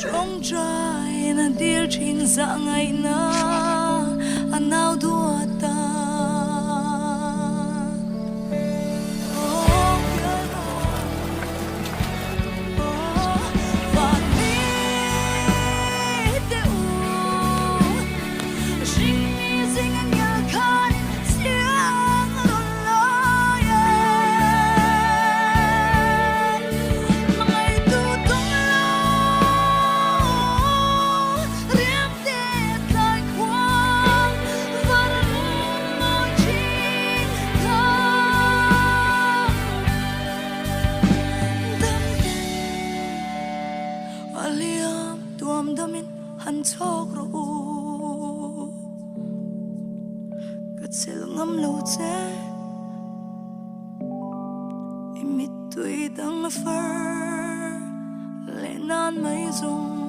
trong trái na dir thinh dạ ngày na anh nào đua ta han chok ro kat sel ngam lo che imit tui dang far le nan mai zong